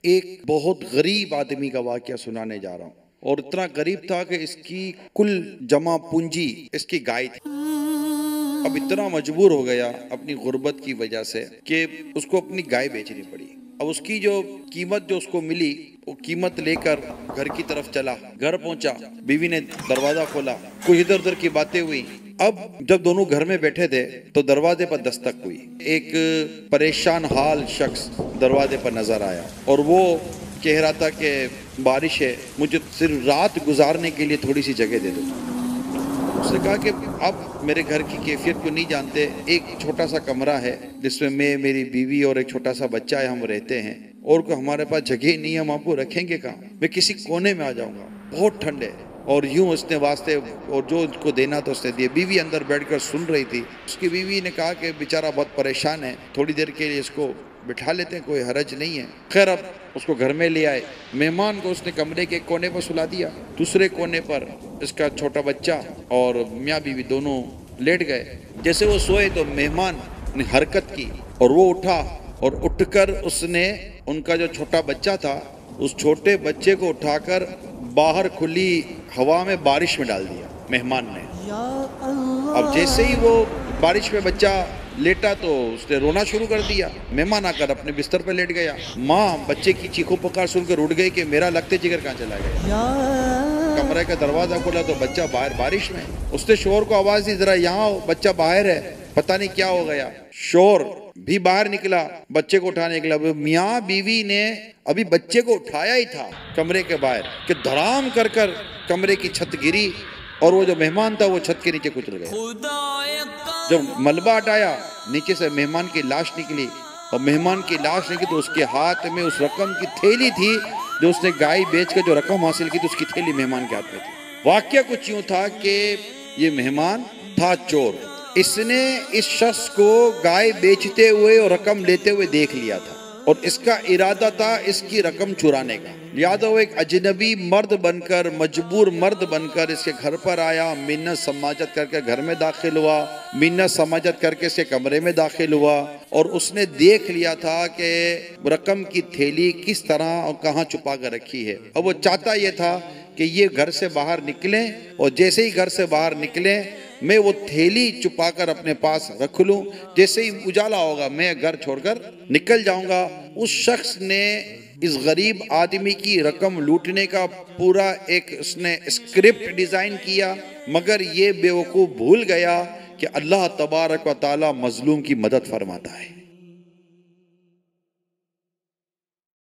एक बहुत गरीब आदमी का वाकया सुनाने जा रहा हूँ। और इतना गरीब था कि इसकी कुल जमा पूंजी इसकी गाय थी। अब इतना मजबूर हो गया अपनी गुर्बत की वजह से कि उसको अपनी गाय बेचनी पड़ी। अब उसकी जो कीमत जो उसको मिली वो कीमत लेकर घर की तरफ चला। घर पहुंचा, बीवी ने दरवाजा खोला, कुछ इधर उधर की बातें हुई। अब जब दोनों घर में बैठे थे तो दरवाजे पर दस्तक हुई। एक परेशान हाल शख्स दरवाजे पर नजर आया और वो कह रहा था कि बारिश है, मुझे सिर्फ रात गुजारने के लिए थोड़ी सी जगह दे दो। उसने कहा कि आप मेरे घर की कैफियत को नहीं जानते, एक छोटा सा कमरा है जिसमें मैं, मेरी बीवी और एक छोटा सा बच्चा है, हम रहते हैं और को हमारे पास जगह नहीं है, हम आपको रखेंगे कहाँ? मैं किसी कोने में आ जाऊंगा, बहुत ठंड है। और यूं उसने वास्ते और जो उसको देना तो उसने दिए। बीवी अंदर बैठकर सुन रही थी। उसकी बीवी ने कहा कि बेचारा बहुत परेशान है, थोड़ी देर के लिए इसको बिठा लेते हैं, कोई हरज नहीं है। खैर अब उसको घर में ले आए। मेहमान को उसने कमरे के एक कोने पर सुला दिया, दूसरे कोने पर इसका छोटा बच्चा और मियाँ बीवी दोनों लेट गए। जैसे वो सोए तो मेहमान ने हरकत की और वो उठा और उठकर उसने उनका जो छोटा बच्चा था उस छोटे बच्चे को उठाकर बाहर खुली हवा में बारिश में डाल दिया मेहमान ने। अब जैसे ही वो बारिश में बच्चा लेटा तो उसने रोना शुरू कर दिया। मेहमान आकर अपने बिस्तर पर लेट गया। माँ बच्चे की चीखों पुकार सुनकर उठ गई कि मेरा लगते जिगर कहाँ चला गया। कमरे का दरवाजा खोला तो बच्चा बाहर बारिश में। उसने शोर को आवाज दी, जरा यहाँ आओ, बच्चा बाहर है, पता नहीं क्या हो गया। शोर भी बाहर निकला, बच्चे को उठाने निकला। मियाँ बीवी ने अभी बच्चे को उठाया ही था कमरे के बाहर कि धड़ाम कर कर कमरे की छत गिरी और वो जो मेहमान था वो छत के नीचे कुचल गया। जब मलबा हटाया नीचे से मेहमान की लाश निकली और मेहमान की लाश निकली तो उसके हाथ में उस रकम की थैली थी जो उसने गाय बेच कर जो रकम हासिल की थी, उसकी थैली मेहमान के हाथ में थी। वाकया कुछ यूं था कि ये मेहमान था चोर। इसने इस शख्स को गाय बेचते हुए और रकम लेते हुए देख लिया था और इसका इरादा था इसकी रकम चुराने का। याद हो, एक अजनबी मर्द बनकर, मजबूर मर्द बनकर इसके घर पर आया, मिन्नत समाजत करके घर में दाखिल हुआ, मिन्नत समाजत करके इसके कमरे में दाखिल हुआ और उसने देख लिया था कि रकम की थैली किस तरह और कहाँ छुपा कर रखी है। और वो चाहता ये था कि ये घर से बाहर निकले और जैसे ही घर से बाहर निकले मैं वो थैली छुपाकर अपने पास रख लूं, जैसे ही उजाला होगा मैं घर छोड़कर निकल जाऊंगा। उस शख्स ने इस गरीब आदमी की रकम लूटने का पूरा एक उसने स्क्रिप्ट डिजाइन किया, मगर ये बेवकूफ भूल गया कि अल्लाह तबारक व तआला मजलूम की मदद फरमाता है।